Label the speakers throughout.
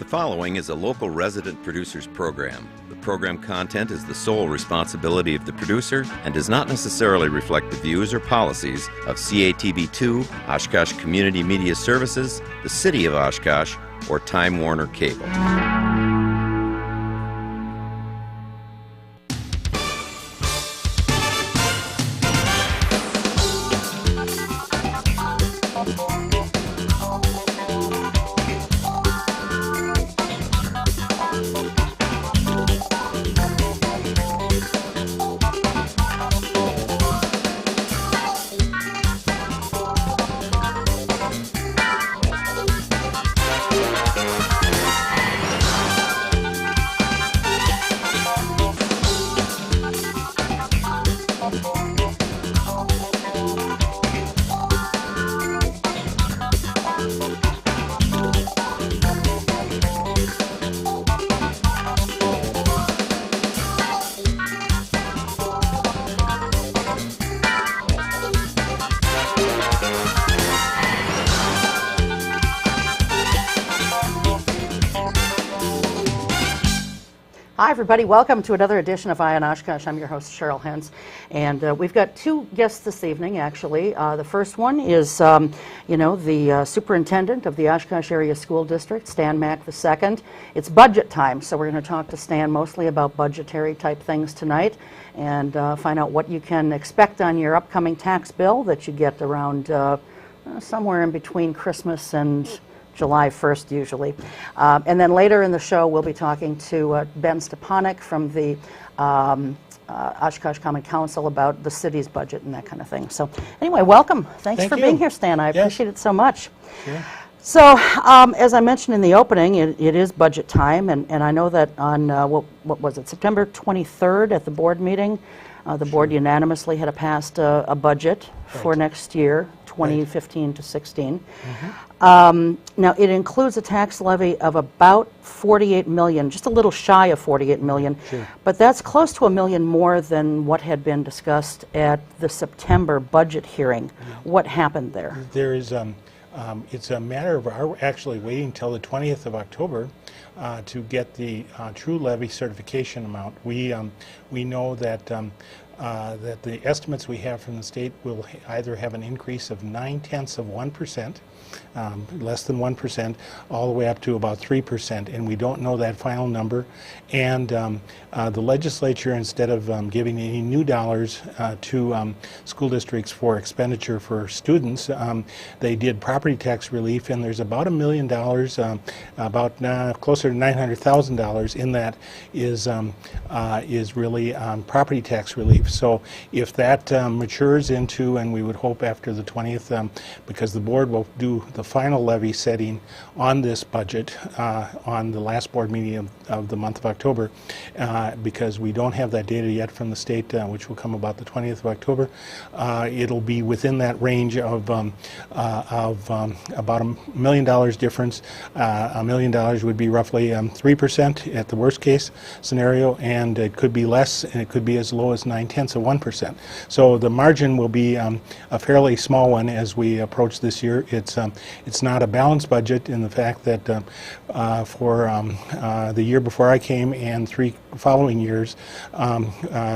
Speaker 1: The following is a local resident producer's program. The program content is the sole responsibility of the producer and does not necessarily reflect the views or policies of CATV2, Oshkosh Community Media Services, the City of Oshkosh, or Time Warner Cable.
Speaker 2: Hi everybody, welcome to another edition of Eye on Oshkosh. I'm your host Cheryl Hentz, and we've got two guests this evening actually. The first one is, the superintendent of the Oshkosh Area School District, Stan Mack II. It's budget time, so we're going to talk to Stan mostly about budgetary type things tonight and find out what you can expect on your upcoming tax bill that you get around somewhere in between Christmas and July 1st usually. And then later in the show we'll be talking to Ben Stepanek from the Oshkosh Common Council about the city's budget and that kind of thing. So anyway, welcome. Thanks for being here, Stan. I appreciate it so much.
Speaker 3: Sure.
Speaker 2: So as I mentioned in the opening, it is budget time, and I know that on, what was it, September 23rd at the board meeting, the board unanimously had passed a budget for next year, 2015 to 16. Now it includes a tax levy of about 48 million, just a little shy of 48 million, but that's close to $1 million more than what had been discussed at the September budget hearing. What happened there?
Speaker 3: There is, it's a matter of our actually waiting until the 20th of October to get the true levy certification amount. We know that that the estimates we have from the state will either have an increase of 0.9%, less than 1%, all the way up to about 3%, and we don't know that final number. And the legislature, instead of giving any new dollars to school districts for expenditure for students, they did property tax relief, and there's about $1 million, about closer to $900,000 in that is really property tax relief. So if that matures into, and we would hope after the 20th, because the board will do the final levy setting on this budget on the last board meeting of the month of October, because we don't have that data yet from the state, which will come about the 20th of October. It'll be within that range of about $1 million difference. $1 million would be roughly 3% at the worst case scenario, and it could be less, and it could be as low as 0.9%. So the margin will be a fairly small one as we approach this year. It's not a balanced budget in the fact that for the year before I came and 3 following years,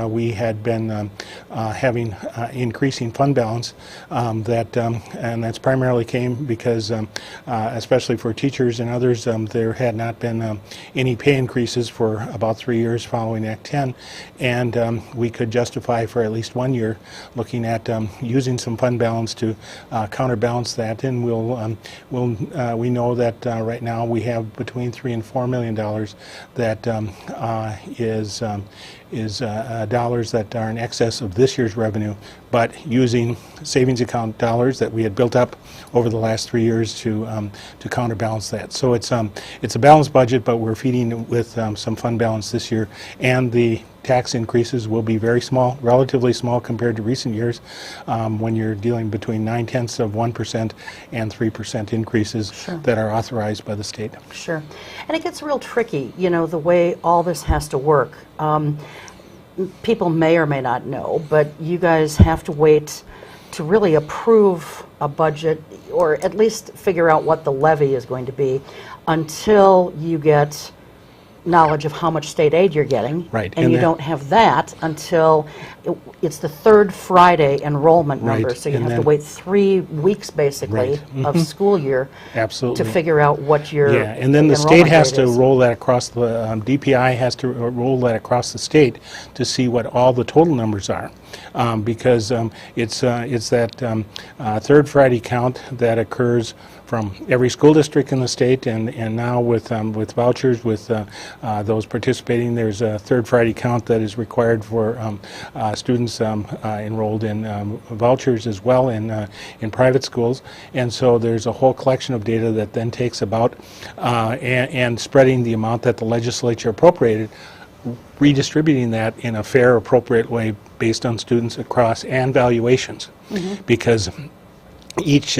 Speaker 3: we had been having increasing fund balance and that's primarily came because especially for teachers and others, there had not been any pay increases for about 3 years following Act 10, and we could justify for at least 1 year looking at using some fund balance to counterbalance that, and we know that right now we have between $3 and $4 million that is dollars that are in excess of this year's revenue, but using savings account dollars that we had built up over the last 3 years to counterbalance that. So it's a balanced budget, but we're feeding with some fund balance this year, and the tax increases will be very small, relatively small compared to recent years, when you're dealing between 0.9% and 3% increases that are authorized by the state.
Speaker 2: Sure. And it gets real tricky, you know, the way all this has to work. People may or may not know, but you guys have to wait to really approve a budget, or at least figure out what the levy is going to be, until you get knowledge of how much state aid you're getting.
Speaker 3: Right.
Speaker 2: And you don't have that until it's the third Friday enrollment number.
Speaker 3: Right.
Speaker 2: So you
Speaker 3: And
Speaker 2: have to
Speaker 3: then-
Speaker 2: wait 3 weeks, basically,
Speaker 3: Right.
Speaker 2: of school year
Speaker 3: Absolutely.
Speaker 2: to figure out what your
Speaker 3: Yeah, and then the state
Speaker 2: enrollment
Speaker 3: has
Speaker 2: rate
Speaker 3: to
Speaker 2: is.
Speaker 3: roll that across the, DPI has to roll that across the state to see what all the total numbers are. Because it's that third Friday count that occurs from every school district in the state, and now with vouchers, with those participating, there's a third Friday count that is required for students enrolled in vouchers as well in private schools, and so there's a whole collection of data that then takes about and spreading the amount that the legislature appropriated, redistributing that in a fair, appropriate way based on students across and valuations, because each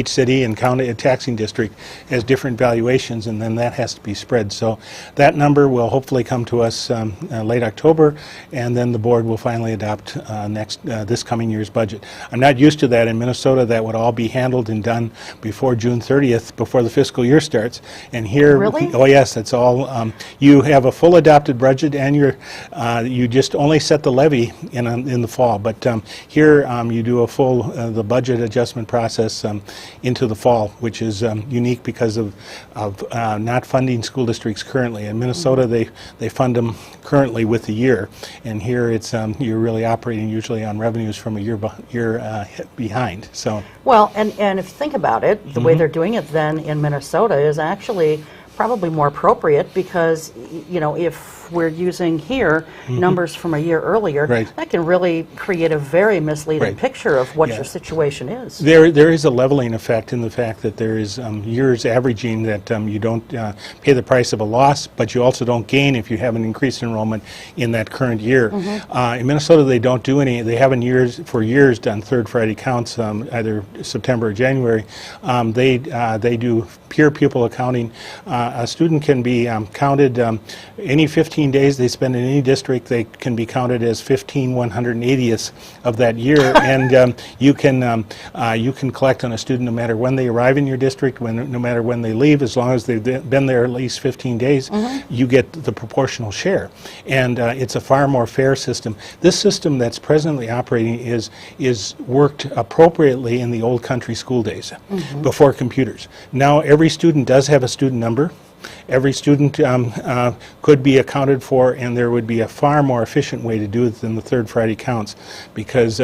Speaker 3: city and county and taxing district has different valuations, and then that has to be spread. So that number will hopefully come to us late October, and then the board will finally adopt this coming year's budget. I'm not used to that in Minnesota. That would all be handled and done before June 30th, before the fiscal year starts. And here,
Speaker 2: Really?
Speaker 3: oh yes, it's all. You have a full adopted budget, and you just only set the levy in the fall. But here you do a full the budget adjustment process into the fall, which is unique because of not funding school districts currently. In Minnesota, they fund them currently with the year, and here it's you're really operating usually on revenues from a year behind. So
Speaker 2: Well, and if you think about it, the way they're doing it then in Minnesota is actually probably more appropriate, because if we're using here numbers from a year earlier,
Speaker 3: Right.
Speaker 2: that can really create a very misleading
Speaker 3: Right.
Speaker 2: picture of what
Speaker 3: Yeah.
Speaker 2: your situation is.
Speaker 3: there is a leveling effect in the fact that there is years averaging that you don't pay the price of a loss, but you also don't gain if you have an increased enrollment in that current year. In Minnesota, they don't do any. They haven't for years done third Friday counts, either September or January. They do peer pupil accounting. A student can be counted any 15 days they spend in any district. They can be counted as 15/180ths of that year, and you can collect on a student no matter when they arrive in your district, no matter when they leave, as long as they've been there at least 15 days. You get the proportional share, and it's a far more fair system. This system that's presently operating is worked appropriately in the old country school days before computers. Now every student does have a student number. Every student could be accounted for, and there would be a far more efficient way to do it than the third Friday counts, because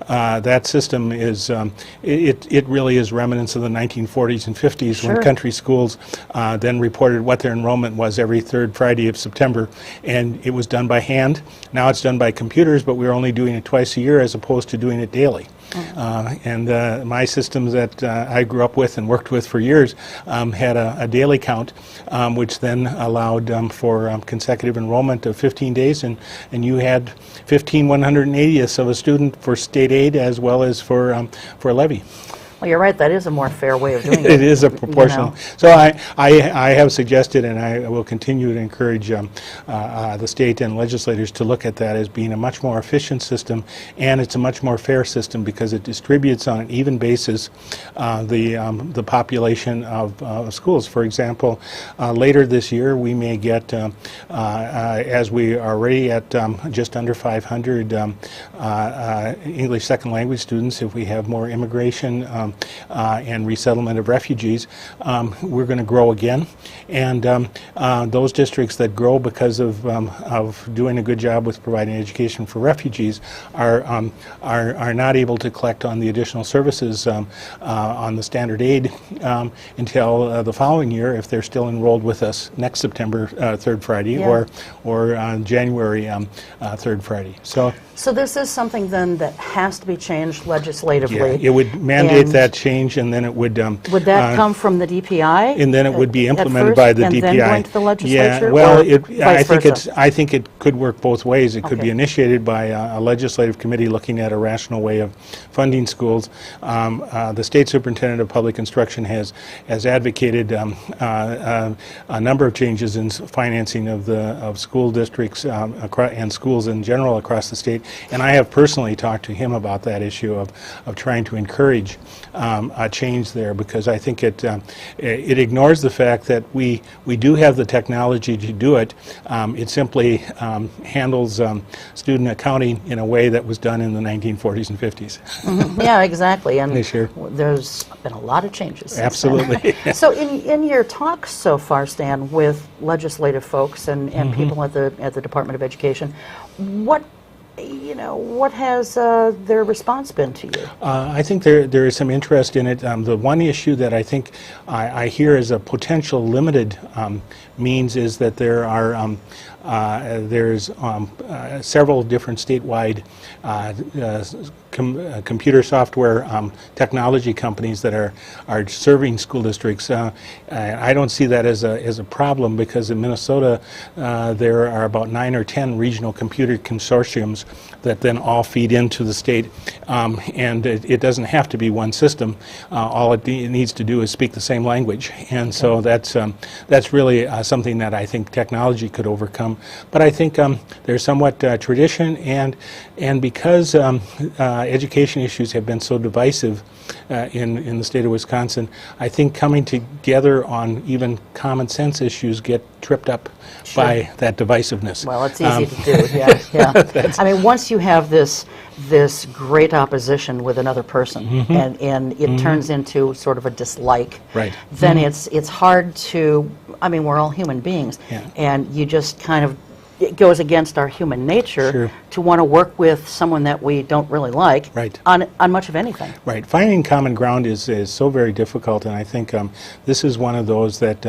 Speaker 3: that system is it really is remnants of the 1940s and 50s.
Speaker 2: Sure.
Speaker 3: When country schools then reported what their enrollment was every third Friday of September, and it was done by hand. Now it's done by computers, but we're only doing it twice a year as opposed to doing it daily. And my systems that I grew up with and worked with for years had a daily count, which then allowed for consecutive enrollment of 15 days, and you had 15/180ths of a student for state aid as well as for a levy.
Speaker 2: Well, you're right, that is a more fair way of doing it.
Speaker 3: It is a proportional. So I have suggested, and I will continue to encourage the state and legislators to look at that as being a much more efficient system, and it's a much more fair system because it distributes on an even basis the population of schools. For example, later this year we may get, as we are already at just under 500 English second language students, if we have more immigration and resettlement of refugees, we're going to grow again. And those districts that grow because of doing a good job with providing education for refugees are not able to collect on the additional services on the standard aid until the following year, if they're still enrolled with us next September third Friday,
Speaker 2: Yeah.
Speaker 3: or January third Friday.
Speaker 2: So this is something then that has to be changed legislatively.
Speaker 3: Yeah, it would mandate
Speaker 2: And
Speaker 3: that change, and then it would.
Speaker 2: Would that come from the DPI?
Speaker 3: And then it would be
Speaker 2: at
Speaker 3: implemented
Speaker 2: first,
Speaker 3: by the
Speaker 2: and
Speaker 3: DPI.
Speaker 2: then going to the legislature?
Speaker 3: Yeah, well,
Speaker 2: or vice versa?
Speaker 3: I think it could work both ways. It could
Speaker 2: Okay.
Speaker 3: be initiated by a legislative committee looking at a rational way of funding schools. The state superintendent of public instruction has advocated a number of changes in financing of school districts and schools in general across the state. And I have personally talked to him about that issue of trying to encourage a change there, because I think it ignores the fact that we do have the technology to do it. It simply handles student accounting in a way that was done in the 1940s and 50s.
Speaker 2: Yeah, exactly. And
Speaker 3: Sure.
Speaker 2: there's been a lot of changes.
Speaker 3: Absolutely.
Speaker 2: So in your talks so far, Stan, with legislative folks and people at the Department of Education, what has their response been to you?
Speaker 3: I think there is some interest in it. The one issue that I think I hear as a potential limited means is that there's several different statewide computer software technology companies that are serving school districts. I don't see that as a problem, because in Minnesota there are about 9 or 10 regional computer consortiums that then all feed into the state, and it doesn't have to be one system. All it needs to do is speak the same language, and so that's really something that I think technology could overcome. But I think there's somewhat tradition, and because education issues have been so divisive in the state of Wisconsin, I think coming together on even common sense issues get tripped up by that divisiveness.
Speaker 2: Well, it's easy to do, yeah. I mean, once you have this great opposition with another person, and it turns into sort of a dislike,
Speaker 3: right.
Speaker 2: then it's hard to, I mean, we're all human beings, and you just kind of, it goes against our human nature to want to work with someone that we don't really like on much of anything.
Speaker 3: Right. Finding common ground is so very difficult, and I think this is one of those that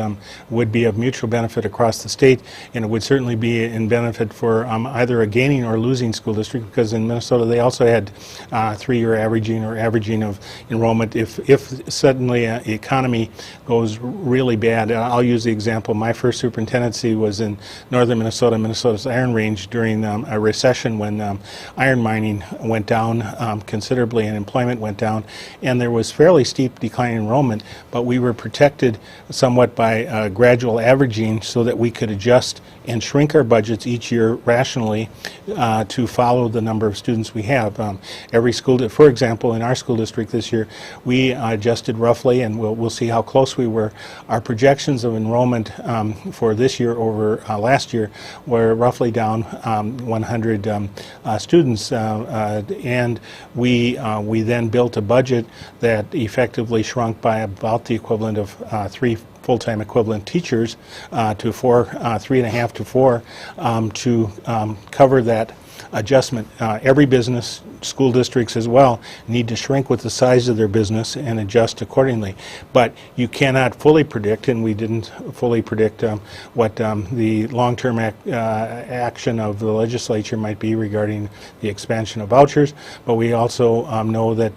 Speaker 3: would be of mutual benefit across the state, and it would certainly be in benefit for either a gaining or losing school district, because in Minnesota they also had 3-year averaging of enrollment. If suddenly the economy goes really bad, I'll use the example, my first superintendency was in northern Minnesota, Minnesota's Iron Range, during a recession when iron mining went down considerably and employment went down, and there was fairly steep decline in enrollment, but we were protected somewhat by gradual averaging so that we could adjust and shrink our budgets each year rationally to follow the number of students we have. Every school, for example, in our school district this year, we adjusted roughly, and we'll see how close we were. Our projections of enrollment for this year over last year were roughly down 100 students, and we then built a budget that effectively shrunk by about the equivalent of 3 full-time equivalent teachers to 3.5 to 4 to cover that adjustment. Every business, school districts as well, need to shrink with the size of their business and adjust accordingly. But you cannot fully predict, and we didn't fully predict what the long-term action of the legislature might be regarding the expansion of vouchers. But we also know that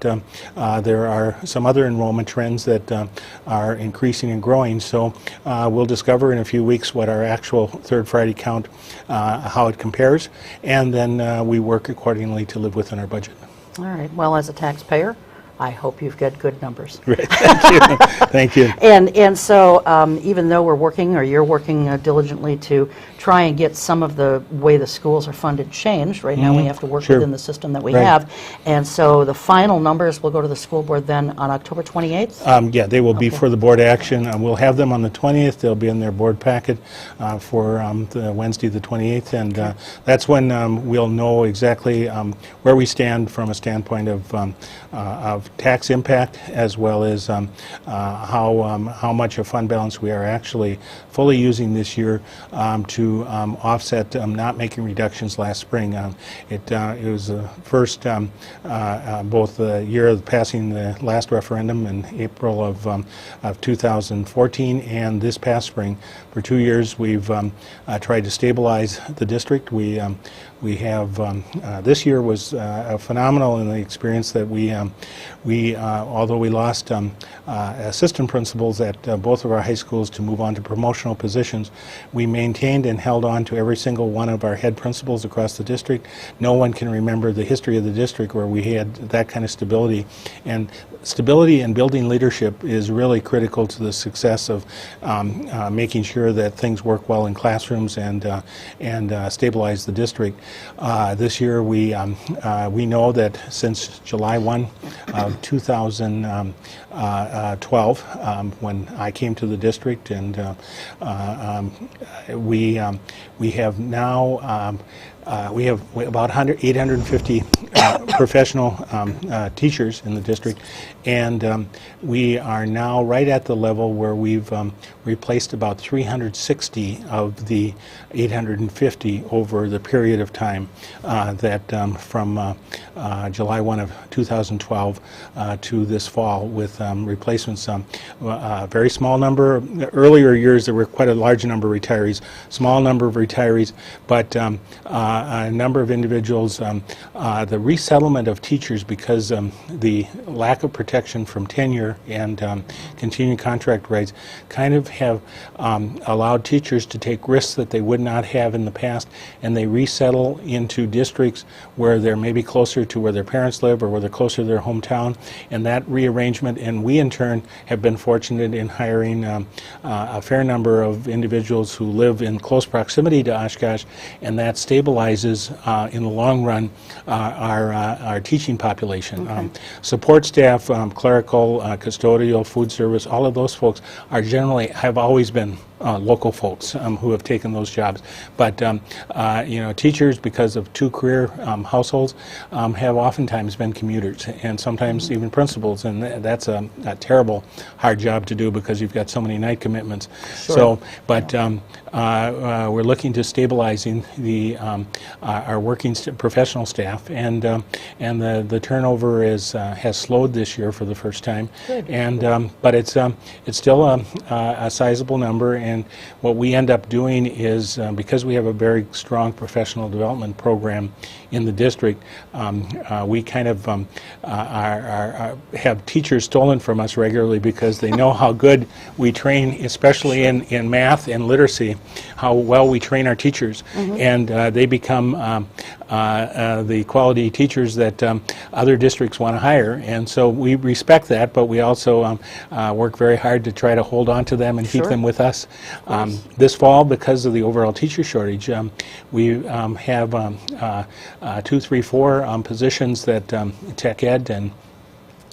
Speaker 3: there are some other enrollment trends that are increasing and growing. So we'll discover in a few weeks what our actual third Friday count, how it compares, and then we work accordingly to live within our budget.
Speaker 2: All right. Well, as a taxpayer, I hope you've got good numbers.
Speaker 3: Right. Thank you. Thank you.
Speaker 2: And so even though we're working, or you're working diligently to try and get some of the way the schools are funded changed, right now we have to work within the system that we have. And so the final numbers will go to the school board then on October 28th?
Speaker 3: Yeah, they will be for the board action. We'll have them on the 20th. They'll be in their board packet for the Wednesday the 28th, and that's when we'll know exactly where we stand from a standpoint of tax impact, as well as how much of fund balance we are actually fully using this year to offset not making reductions last spring. It was the first, both the year of passing the last referendum in April of 2014 and this past spring. For 2 years we've tried to stabilize the district. We have this year was phenomenal in the experience that although we lost assistant principals at both of our high schools to move on to promotional positions, we maintained and held on to every single one of our head principals across the district. No one can remember the history of the district where we had that kind of stability. And stability and building leadership is really critical to the success of making sure that things work well in classrooms and stabilize the district. This year we know that since July 1 of 2012 when I came to the district, and we have now we have about 850 professional teachers in the district, and we are now right at the level where we've replaced about 360 of the 850 over the period of time that from July 1 of 2012 to this fall, with replacements. Very small number. Earlier years there were quite a large number of retirees, small number of retirees, but a number of individuals. The resettlement of teachers, because the lack of protection from tenure and continuing contract rights kind of have allowed teachers to take risks that they would not have in the past, and they resettle into districts where they're maybe closer to where their parents live or where they're closer to their hometown, and that rearrangement, and we in turn have been fortunate in hiring a fair number of individuals who live in close proximity to Oshkosh, and that stabilizes in the long run our teaching population.
Speaker 2: Okay.
Speaker 3: Support staff, clerical, custodial, food service, all of those folks are generally, have always been local folks who have taken those jobs. But you know, teachers, because of two career households, have oftentimes been commuters, and sometimes even principals, and that's a terrible, hard job to do because you've got so many night commitments.
Speaker 2: Sure.
Speaker 3: So, but we're looking to stabilizing the our working professional staff, and the turnover is has slowed this year for the first time.
Speaker 2: Good.
Speaker 3: And but it's still a sizable number. And what we end up doing is, because we have a very strong professional development program in the district, we kind of have teachers stolen from us regularly because they know how good we train, especially in math and literacy, how well we train our teachers. And they become the quality teachers that other districts want to hire. And so we respect that, but we also work very hard to try to hold on to them and keep them with us. This fall, because of the overall teacher shortage, we have 2, 3, 4 positions that tech ed, and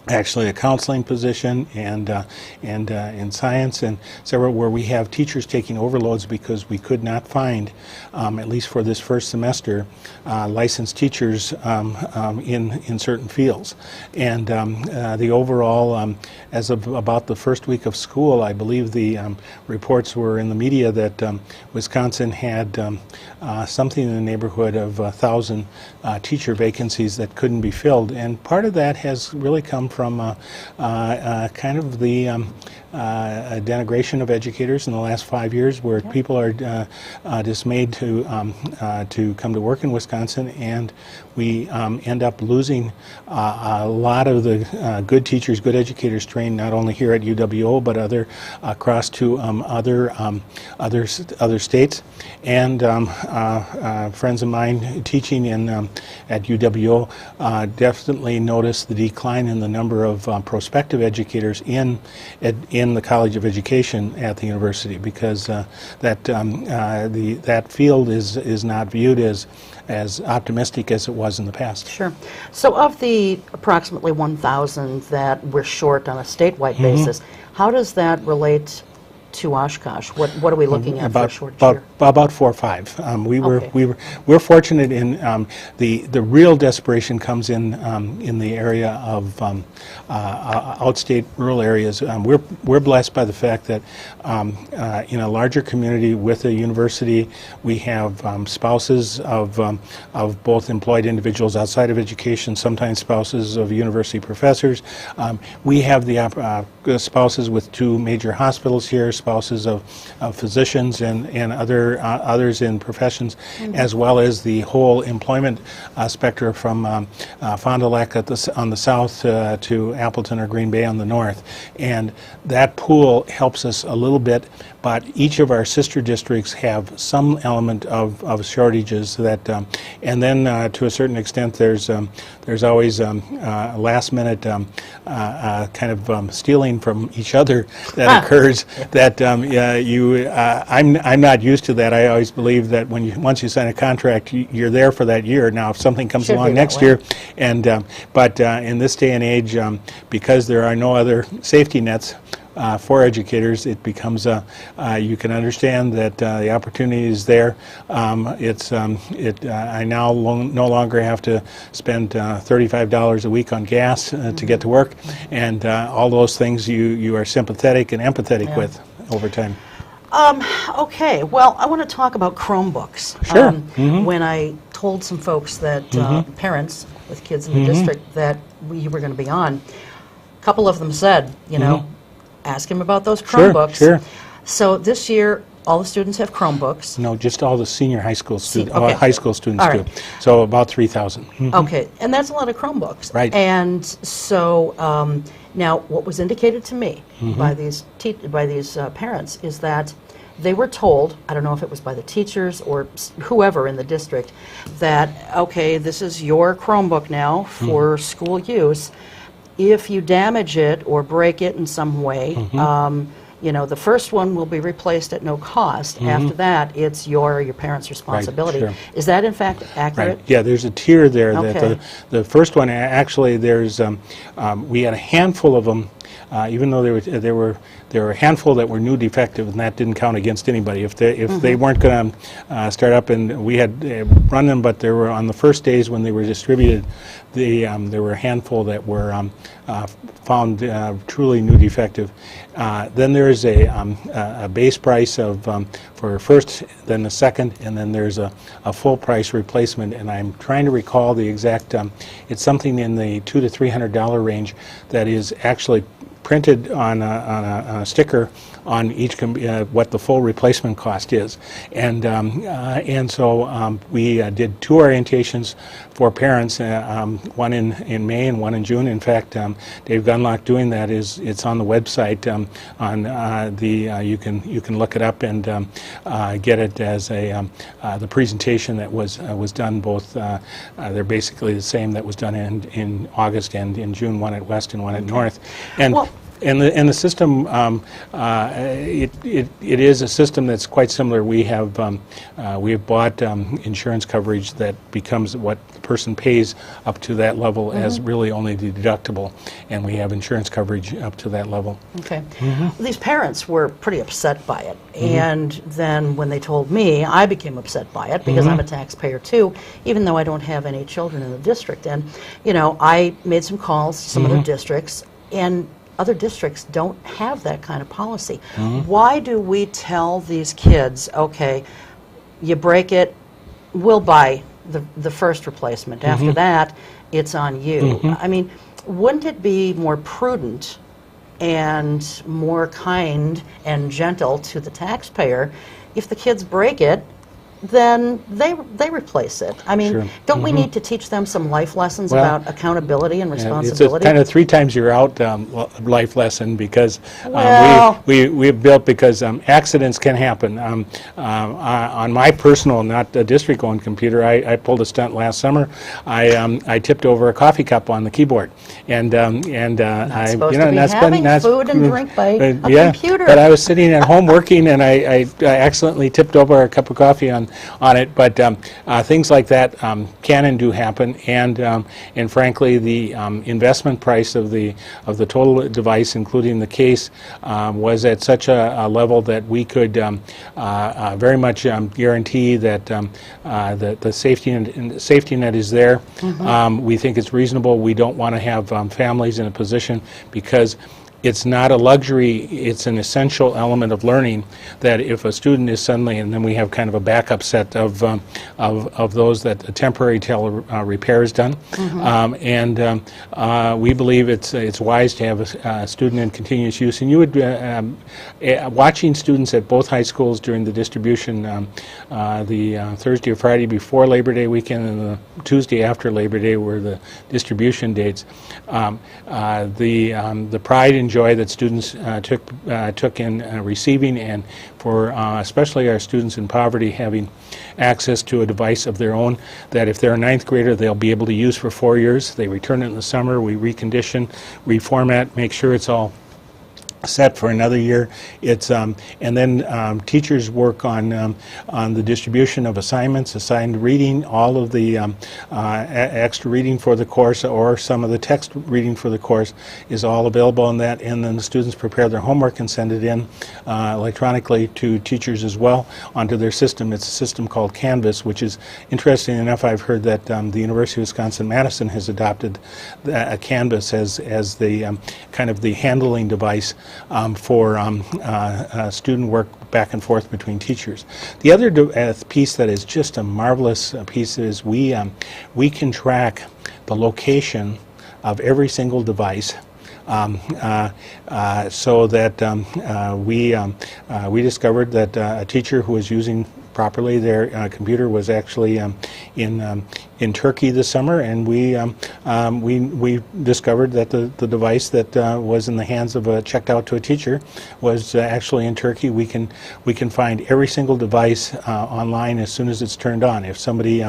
Speaker 3: actually a counseling position, and in science, and several where we have teachers taking overloads because we could not find, at least for this first semester, licensed teachers in certain fields. And the overall, as of about the first week of school, I believe the reports were in the media that Wisconsin had something in the neighborhood of 1,000 teacher vacancies that couldn't be filled, and part of that has really come from kind of the denigration of educators in the last 5 years, where people are dismayed to come to work in Wisconsin, and we end up losing a lot of the good teachers, good educators trained not only here at UWO but across to other states. And friends of mine teaching at UWO definitely noticed the decline in the number of prospective educators in the College of Education at the university, because that field is not viewed as optimistic as it was in the past.
Speaker 2: Sure. So of the approximately 1,000 that we're short on a statewide basis, how does that relate to Oshkosh? What are we looking at for a short year?
Speaker 3: About 4 or 5. We're fortunate in the real desperation comes in the area of outstate rural areas. We're blessed by the fact that in a larger community with a university, we have spouses of both employed individuals outside of education, sometimes spouses of university professors. We have the spouses with 2 major hospitals here, spouses of physicians and others in professions, as well as the whole employment spectrum from Fond du Lac on the south to Appleton or Green Bay on the north. And that pool helps us a little bit, but each of our sister districts have some element of shortages that, and then to a certain extent, there's always last minute kind of stealing from each other that occurs. That I'm not used to that. I always believe that once you sign a contract, you're there for that year. Now, if something comes along next year, and but in this day and age, because there are no other safety nets for educators, it becomes you can understand that the opportunity is there. I now no longer have to spend $35 a week on gas to get to work, and all those things you are sympathetic and empathetic with over time.
Speaker 2: Okay, well, I want to talk about Chromebooks.
Speaker 3: Sure.
Speaker 2: When I told some folks that parents with kids in the district that we were going to be on, a couple of them said, you know, ask him about those Chromebooks.
Speaker 3: Sure.
Speaker 2: So this year, all the students have Chromebooks.
Speaker 3: No, just all the senior high school students,
Speaker 2: okay.
Speaker 3: High school students do. So about 3,000.
Speaker 2: Okay, and that's a lot of Chromebooks.
Speaker 3: Right.
Speaker 2: And so now, what was indicated to me by these parents is that they were told, I don't know if it was by the teachers or whoever in the district, that, okay, this is your Chromebook now for school use. If you damage it or break it in some way, you know, the first one will be replaced at no cost. After that, it's your parents' responsibility.
Speaker 3: Right, sure.
Speaker 2: Is that in fact accurate?
Speaker 3: Right. Yeah, there's a tier there.
Speaker 2: Okay.
Speaker 3: That the first one, actually, there's we had a handful of them. Even though there were a handful that were new defective, and that didn't count against anybody. If they weren't going to start up, and we had run them, but there were on the first days when they were distributed, there were a handful that were found truly new defective. Then there is a base price of for first, then the second, and then there's a full price replacement. And I'm trying to recall the exact. It's something in the $200 to $300 range that is actually printed on a sticker on each what the full replacement cost is, and so we did 2 orientations for parents, one in May and one in June. In fact, Dave Gunlock doing that it's on the website. You can look it up and get it as the presentation that was done. Both they're basically the same that was done in August and in June, one at West and one at North, and. Well, and the system, it is a system that's quite similar. We have bought insurance coverage that becomes what the person pays up to that level as really only the deductible, and we have insurance coverage up to that level.
Speaker 2: Okay. These parents were pretty upset by it, and then when they told me, I became upset by it because I'm a taxpayer too, even though I don't have any children in the district. And you know, I made some calls to some other districts, and other districts don't have that kind of policy. Why do we tell these kids, okay, you break it, we'll buy the first replacement. After that, it's on you. I mean, wouldn't it be more prudent and more kind and gentle to the taxpayer if the kids break it, then they replace it? I mean, don't we need to teach them some life lessons about accountability and responsibility?
Speaker 3: It's a kind of 3 times you're out life lesson, because we've built, because accidents can happen. On my personal, not a district-owned computer, I pulled a stunt last summer. I tipped over a coffee cup on the keyboard, and
Speaker 2: not having food and drink by a computer.
Speaker 3: But I was sitting at home working, and I accidentally tipped over a cup of coffee on it. But things like that can and do happen, and frankly, the investment price of the total device, including the case, was at such a level that we could very much guarantee that the safety net is there. We think it's reasonable. We don't want to have families in a position, because it's not a luxury, it's an essential element of learning, that if a student is suddenly, and then we have kind of a backup set of those that a temporary repair is done. We believe it's wise to have a student in continuous use. And you would, watching students at both high schools during the distribution, the Thursday or Friday before Labor Day weekend and the Tuesday after Labor Day were the distribution dates. The pride and joy that students took in receiving, and for especially our students in poverty having access to a device of their own that if they're a ninth grader they'll be able to use for 4 years. They return it in the summer, we recondition, reformat, make sure it's all set for another year. It's and then teachers work on the distribution of assignments, assigned reading, all of the extra reading for the course, or some of the text reading for the course is all available in that. And then the students prepare their homework and send it in electronically to teachers as well onto their system. It's a system called Canvas, which is interesting enough. I've heard that the University of Wisconsin-Madison has adopted Canvas as the kind of the handling device for student work back and forth between teachers. The other piece that is just a marvelous piece is we can track the location of every single device. So that we discovered that a teacher who was using properly their computer was actually in Turkey this summer, and we discovered that the device that was in the hands of checked out to a teacher was actually in Turkey. We can find every single device online as soon as it's turned on. If somebody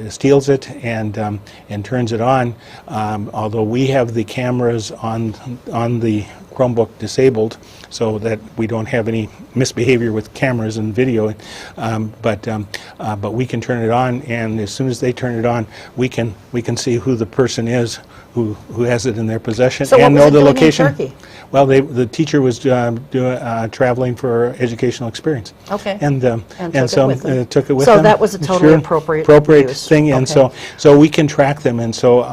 Speaker 3: steals it and turns it on, although we have the cameras on the Chromebook disabled so that we don't have any misbehavior with cameras and video, but we can turn it on, and as soon as they turn it on, we can see who the person is who has it in their possession,
Speaker 2: so
Speaker 3: and know the location.
Speaker 2: In Turkey?
Speaker 3: Well, the teacher was traveling for educational experience.
Speaker 2: Okay.
Speaker 3: And so took it with
Speaker 2: so
Speaker 3: them.
Speaker 2: So that was a totally appropriate use.
Speaker 3: thing, and
Speaker 2: okay.
Speaker 3: so we can track them, and so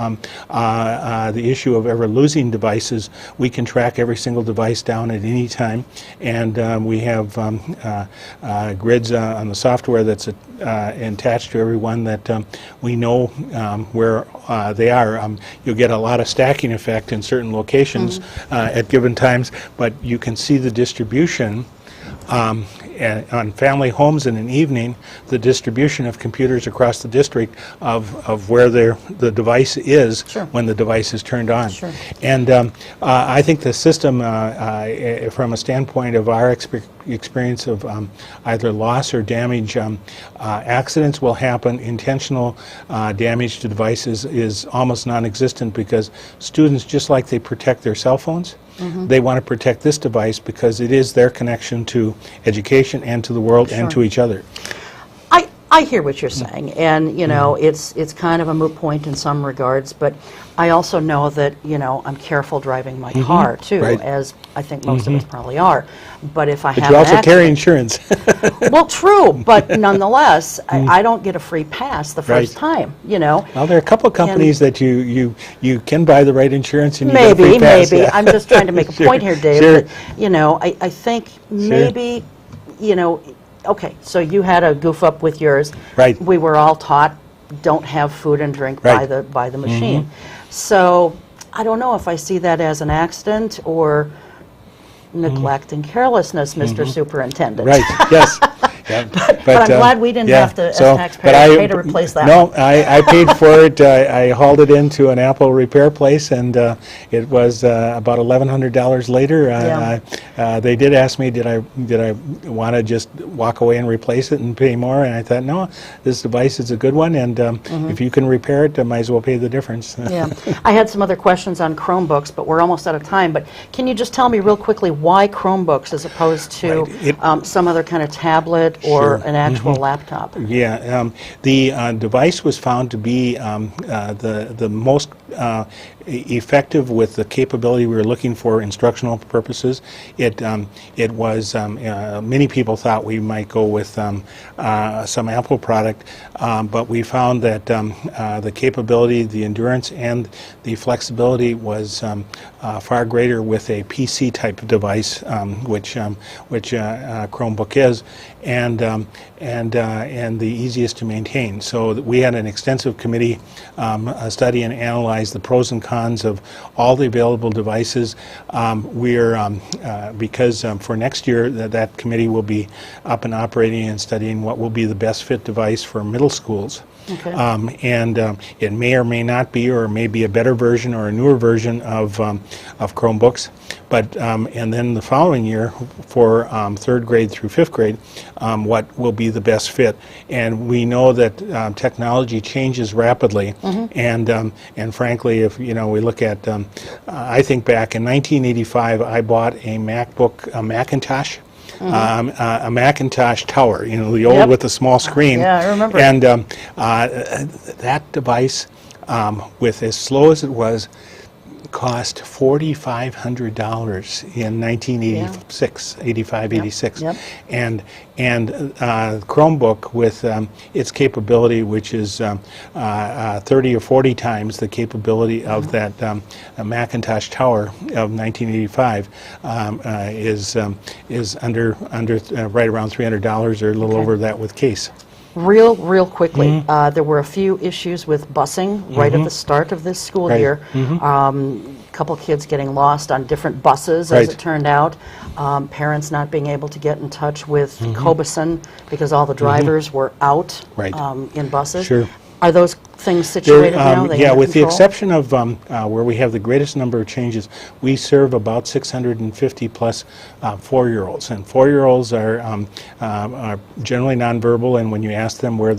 Speaker 3: the issue of ever losing devices, we can track every single device down at any time, and we have grids on the software that's attached to every one that we know where they are. You'll get a lot of stacking effect in certain locations at given times, but you can see the distribution on family homes in an evening, the distribution of computers across the district of where the device is
Speaker 2: sure.
Speaker 3: when the device is turned on.
Speaker 2: Sure.
Speaker 3: And I think the system, from a standpoint of our experience of either loss or damage, accidents will happen. Intentional damage to devices is almost non-existent, because students, just like they protect their cell phones, they want to protect this device because it is their connection to education and to the world
Speaker 2: sure.
Speaker 3: and to each other.
Speaker 2: I hear what you're saying, and you know, it's kind of a moot point in some regards, but I also know that, you know, I'm careful driving my car too,
Speaker 3: right.
Speaker 2: as I think most of us probably are. But if I
Speaker 3: But
Speaker 2: have
Speaker 3: you
Speaker 2: an
Speaker 3: also carry
Speaker 2: accident-
Speaker 3: insurance.
Speaker 2: well, true, but nonetheless, I don't get a free pass the first time, you know.
Speaker 3: Well, there are a couple of companies that you can buy the right insurance and you get a
Speaker 2: Maybe,
Speaker 3: free pass.
Speaker 2: maybe. I'm just trying to make a
Speaker 3: Sure,
Speaker 2: point here, Dave.
Speaker 3: sure.
Speaker 2: That, you know, I think maybe, you know, okay, so you had a goof up with yours.
Speaker 3: Right.
Speaker 2: We were all taught, don't have food and drink
Speaker 3: Right.
Speaker 2: by the machine. So I don't know if I see that as an accident or neglect and carelessness, Mr. Superintendent.
Speaker 3: Right, yes. Yeah.
Speaker 2: But I'm glad we didn't have to, as taxpayers, pay to replace that.
Speaker 3: No, I paid for it. I hauled it into an Apple repair place, and it was about $1,100 later. They did ask me, did I want to just walk away and replace it and pay more? And I thought, no, this device is a good one, and if you can repair it, I might as well pay the difference.
Speaker 2: Yeah, I had some other questions on Chromebooks, but we're almost out of time. But can you just tell me real quickly why Chromebooks as opposed to some other kind of tablet or an actual laptop?
Speaker 3: Yeah, the device was found to be the most effective with the capability we were looking for instructional purposes. It was many people thought we might go with some Apple product, but we found that the capability, the endurance, and the flexibility was far greater with a PC type of device, which Chromebook is, and the easiest to maintain. So we had an extensive committee study and analyze the pros and cons of all the available devices. Because for next year that committee will be up and operating and studying what will be the best fit device for middle schools.
Speaker 2: Okay.
Speaker 3: It may or may not be, or may be a better version or a newer version of Chromebooks. But and then the following year, for third grade through fifth grade, what will be the best fit? And we know that technology changes rapidly, and frankly, if we look at, I think back in 1985, I bought a Macintosh. A Macintosh Tower, the old with the small screen.
Speaker 2: Yeah, I remember.
Speaker 3: And that device, with as slow as it was, cost $4,500 in 1986, 85, 86.
Speaker 2: Yep.
Speaker 3: And Chromebook with its capability, which is 30 or 40 times the capability of that Macintosh Tower of 1985, is under right around $300 or a little over that with case.
Speaker 2: Real quickly, there were a few issues with busing right at the start of this school year. Couple kids getting lost on different buses, as it turned out. Parents not being able to get in touch with Cobeson because all the drivers were out in buses.
Speaker 3: Sure.
Speaker 2: Are those things situated now? They
Speaker 3: Yeah,
Speaker 2: under
Speaker 3: with the
Speaker 2: control?
Speaker 3: exception of where we have the greatest number of changes, we serve about 650 plus 4-year-olds, and 4-year-olds are generally nonverbal. And when you ask them where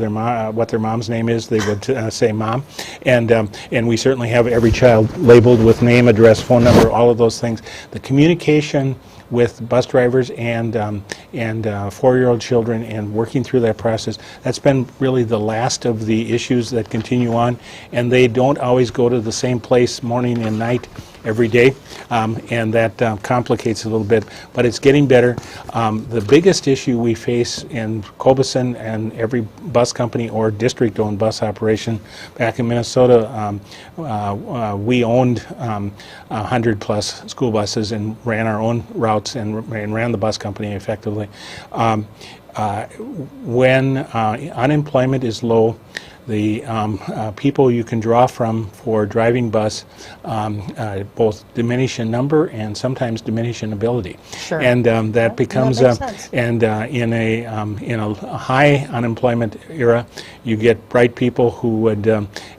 Speaker 3: what their mom's name is, they would say mom. And we certainly have every child labeled with name, address, phone number, all of those things. The communication with bus drivers and 4-year-old children and working through that process, that's been really the last of the issues that continue on, and they don't always go to the same place morning and night every day, and that complicates a little bit, but it's getting better. The biggest issue we face in Cobeson and every bus company or district-owned bus operation back in Minnesota, we owned 100 plus school buses and ran our own routes and ran the bus company effectively. When unemployment is low, the people you can draw from for driving bus both diminish in number and sometimes diminish in ability.
Speaker 2: Sure.
Speaker 3: And that becomes
Speaker 2: that makes sense.
Speaker 3: and in a high unemployment era, you get bright people who would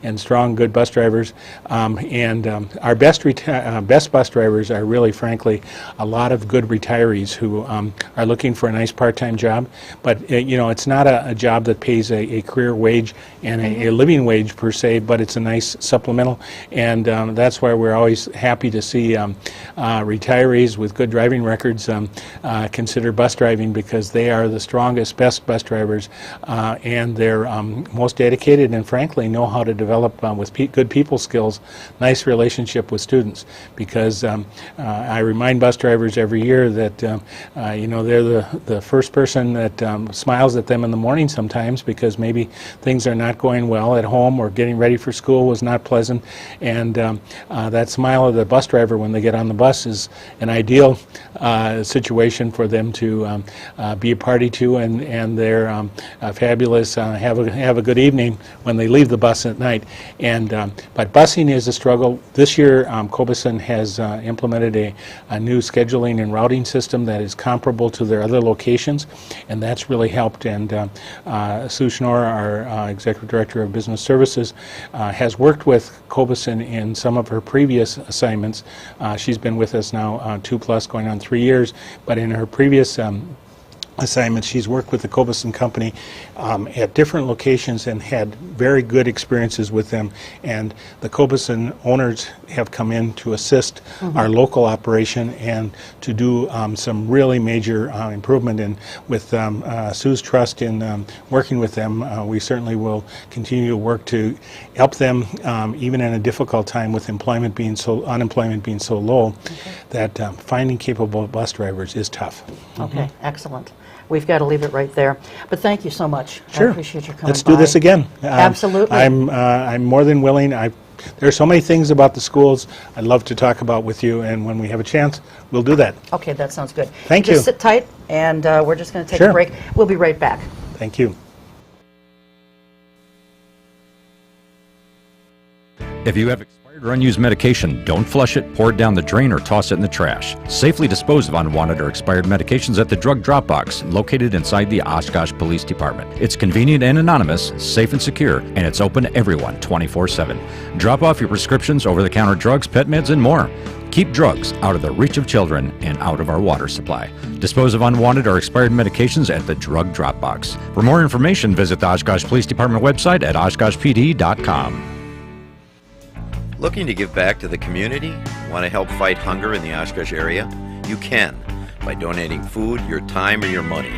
Speaker 3: and strong, good bus drivers. Our best bus drivers are really, frankly, a lot of good retirees who are looking for a nice part-time job. But it's not a job that pays a career wage and a living wage per se, but it's a nice supplemental, and that's why we're always happy to see retirees with good driving records consider bus driving, because they are the strongest, best bus drivers, and they're most dedicated and frankly know how to develop with good people skills, nice relationship with students, because I remind bus drivers every year that they're the first person that smiles at them in the morning sometimes, because maybe things are not going well at home or getting ready for school was not pleasant, and that smile of the bus driver when they get on the bus is an ideal situation for them to be a party to, and they're fabulous, have a good evening when they leave the bus at night. But busing is a struggle. This year Cobeson has implemented a new scheduling and routing system that is comparable to their other locations, and that's really helped. And Sue Schnorr, our Executive Director of Business Services, has worked with Cobeson in some of her previous assignments. She's been with us now 2+ going on 3 years, but in her previous assignments, she's worked with the Cobeson company at different locations and had very good experiences with them, and the Cobeson owners have come in to assist our local operation and to do some really major improvement. And with Sue's trust in working with them, we certainly will continue to work to help them even in a difficult time with unemployment being so low, that finding capable bus drivers is tough.
Speaker 2: Okay, excellent. We've got to leave it right there. But thank you so much.
Speaker 3: Sure.
Speaker 2: I appreciate your coming
Speaker 3: Let's do this again.
Speaker 2: Absolutely.
Speaker 3: I'm more than willing. There are so many things about the schools I'd love to talk about with you, and when we have a chance, we'll do that.
Speaker 2: Okay, that sounds good.
Speaker 3: Thank you.
Speaker 2: Just sit tight, and we're just going to take
Speaker 3: Sure.
Speaker 2: a break. We'll be right back.
Speaker 3: Thank you.
Speaker 1: If you have expired
Speaker 4: Or unused medication, don't flush it, pour it down the drain, or toss it in the trash. Safely dispose of unwanted or expired medications at the drug drop box located inside the Oshkosh Police Department. It's convenient and anonymous, safe and secure, and it's open to everyone 24/7. Drop off your prescriptions, over-the-counter drugs, pet meds, and more. Keep drugs out of the reach of children and out of our water supply. Dispose of unwanted or expired medications at the drug drop box. For more information, visit the Oshkosh Police Department website at oshkoshpd.com.
Speaker 1: Looking to give back to the community? Want to help fight hunger in the Oshkosh area? You can by donating food, your time, or your money.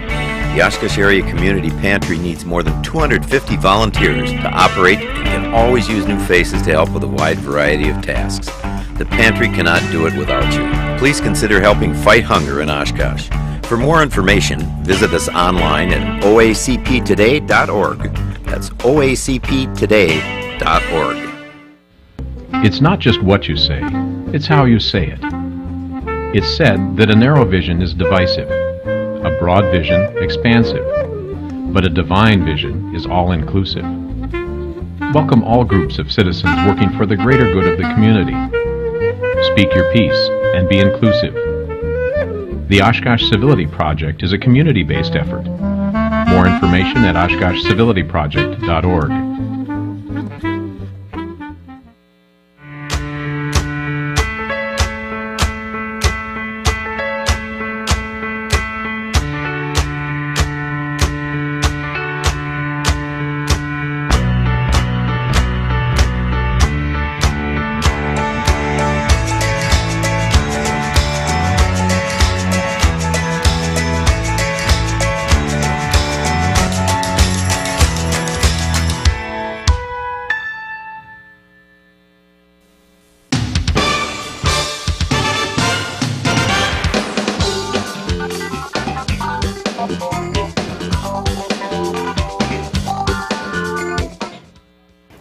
Speaker 1: The Oshkosh Area Community Pantry needs more than 250 volunteers to operate and can always use new faces to help with a wide variety of tasks. The pantry cannot do it without you. Please consider helping fight hunger in Oshkosh. For more information, visit us online at oacptoday.org. That's oacptoday.org.
Speaker 5: It's not just what you say, it's how you say it. It's said that a narrow vision is divisive, a broad vision expansive, but a divine vision is all-inclusive. Welcome all groups of citizens working for the greater good of the community. Speak your piece and be inclusive. The Oshkosh Civility Project is a community-based effort. More information at oshkoshcivilityproject.org.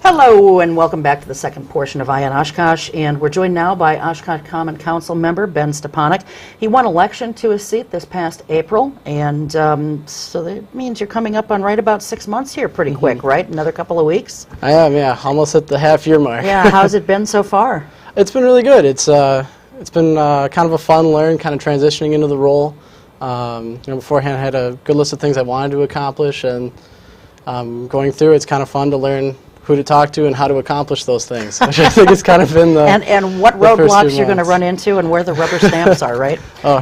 Speaker 2: Hello and welcome back to the second portion of Eye on Oshkosh, and we're joined now by Oshkosh Common Council member Ben Stepanek. He won election to his seat this past April, and so that means you're coming up on right about 6 months here pretty quick, right? Another couple of weeks?
Speaker 6: I am, yeah, almost at the half-year mark.
Speaker 2: Yeah, how's it been so far?
Speaker 6: It's been really good. It's been kind of a fun learn, kind of transitioning into the role. Beforehand I had a good list of things I wanted to accomplish, and going through it's kind of fun to learn who to talk to and how to accomplish those things, which I think has kind of been the
Speaker 2: and what roadblocks you're going to run into and where the rubber stamps are, right?
Speaker 6: Oh,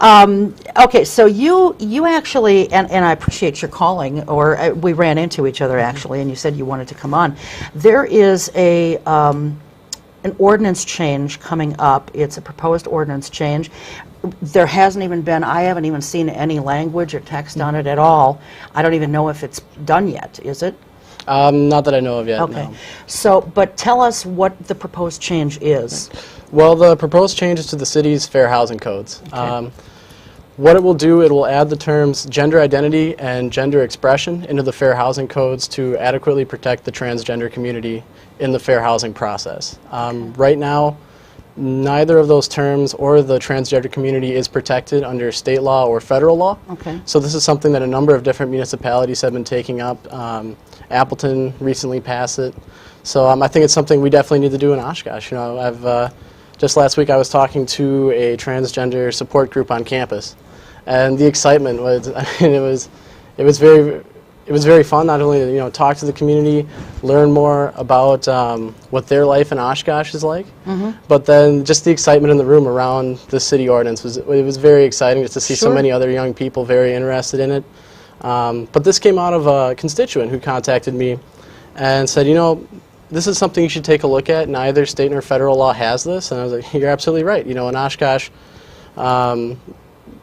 Speaker 6: right.
Speaker 2: Okay, so you actually, and I appreciate your calling, or we ran into each other actually, and you said you wanted to come on. There is an ordinance change coming up. It's a proposed ordinance change. There hasn't even been, I haven't even seen any language or text on it at all. I don't even know if it's done yet, is it?
Speaker 6: Not that I know of yet,
Speaker 2: okay.
Speaker 6: no.
Speaker 2: So, but tell us what the proposed change is.
Speaker 6: Well, the proposed change is to the city's fair housing codes.
Speaker 2: Okay.
Speaker 6: What it will do, it will add the terms gender identity and gender expression into the fair housing codes to adequately protect the transgender community in the fair housing process. Right now, neither of those terms or the transgender community is protected under state law or federal law. Okay. So this is something that a number of different municipalities have been taking up. Appleton recently passed it. So I think it's something we definitely need to do in Oshkosh. You know, I've just last week I was talking to a transgender support group on campus, and the excitement was, I mean, it was very fun. Not only to talk to the community, learn more about what their life in Oshkosh is like, but then just the excitement in the room around the city ordinance was very exciting just to see so many other young people very interested in it. But this came out of a constituent who contacted me and said, this is something you should take a look at. Neither state nor federal law has this. And I was like, you're absolutely right. In Oshkosh,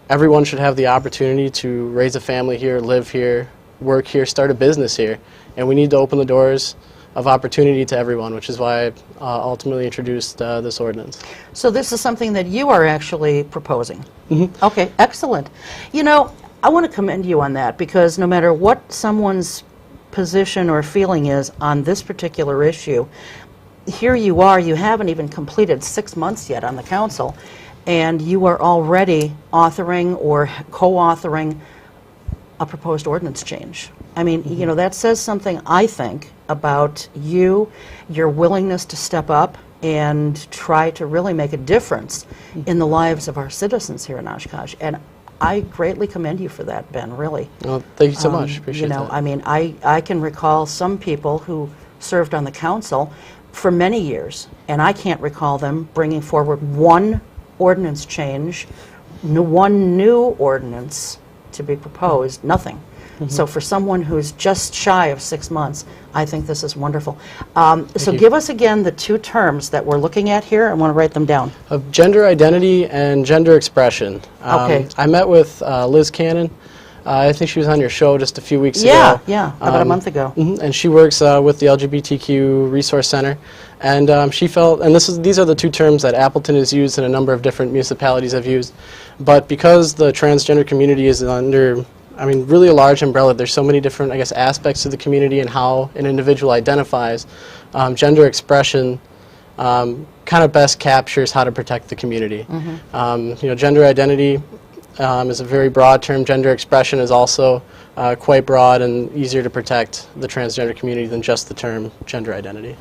Speaker 6: everyone should have the opportunity to raise a family here, live here, work here, start a business here, and we need to open the doors of opportunity to everyone, which is why I ultimately introduced this ordinance.
Speaker 2: So this is something that you are actually proposing? Okay, excellent. I want to commend you on that, because no matter what someone's position or feeling is on this particular issue, here you are, you haven't even completed 6 months yet on the council, and you are already authoring or co-authoring a proposed ordinance change. I mean, you know, that says something, I think, about you, your willingness to step up and try to really make a difference in the lives of our citizens here in Oshkosh. And I greatly commend you for that, Ben, really.
Speaker 6: Well, thank you so much. Appreciate
Speaker 2: you know,
Speaker 6: that.
Speaker 2: I mean, I can recall some people who served on the council for many years, and I can't recall them bringing forward one ordinance change, one new ordinance to be proposed, nothing. So for someone who's just shy of 6 months, I think this is wonderful. So give us again the two terms that we're looking at here. I want to write them down.
Speaker 6: Of gender identity and gender expression.
Speaker 2: Okay.
Speaker 6: I met with Liz Cannon. I think she was on your show just a few weeks
Speaker 2: Yeah,
Speaker 6: ago.
Speaker 2: yeah, about a month ago.
Speaker 6: And she works with the LGBTQ Resource Center. And she felt, and these are the two terms that Appleton has used and a number of different municipalities have used. But because the transgender community is under, I mean, really a large umbrella, there's so many different, I guess, aspects to the community and how an individual identifies. Gender expression kind of best captures how to protect the community. You know, gender identity is a very broad term. Gender expression is also quite broad and easier to protect the transgender community than just the term gender identity.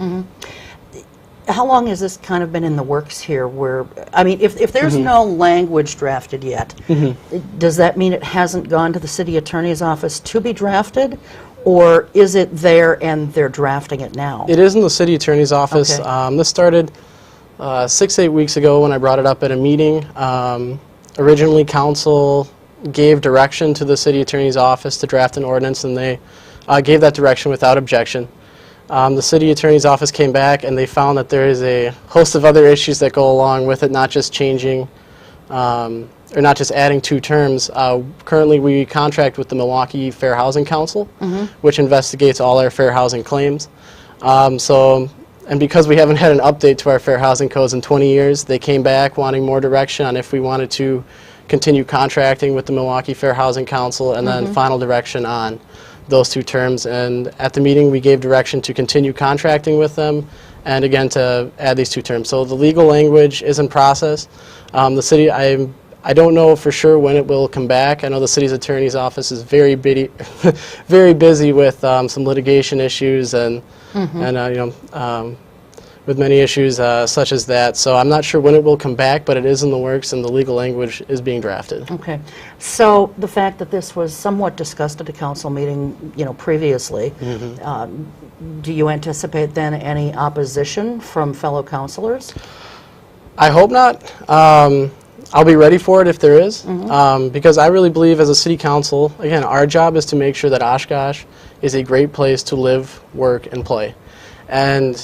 Speaker 2: How long has this kind of been in the works here where, I mean, if there's no language drafted yet, does that mean it hasn't gone to the city attorney's office to be drafted? Or is it there and they're drafting it now?
Speaker 6: It is in the city attorney's office.
Speaker 2: Okay.
Speaker 6: This started 6-8 weeks ago when I brought it up at a meeting. Originally, council gave direction to the city attorney's office to draft an ordinance, and they gave that direction without objection. The city attorney's office came back and they found that there is a host of other issues that go along with it, not just changing or not just adding two terms. Currently we contract with the Milwaukee Fair Housing Council, which investigates all our fair housing claims. And because we haven't had an update to our fair housing codes in 20 years, they came back wanting more direction on if we wanted to continue contracting with the Milwaukee Fair Housing Council, and then final direction on those two terms. And at the meeting we gave direction to continue contracting with them and again to add these two terms. So the legal language is in process. The city, I don't know for sure when it will come back. I know the city's attorney's office is very busy with some litigation issues and you know, with many issues such as that. So I'm not sure when it will come back, but it is in the works and the legal language is being drafted.
Speaker 2: Okay. So the fact that this was somewhat discussed at a council meeting, you know, previously, do you anticipate then any opposition from fellow councilors?
Speaker 6: I hope not. I'll be ready for it if there is, because I really believe as a city council, again, our job is to make sure that Oshkosh is a great place to live, work, and play. And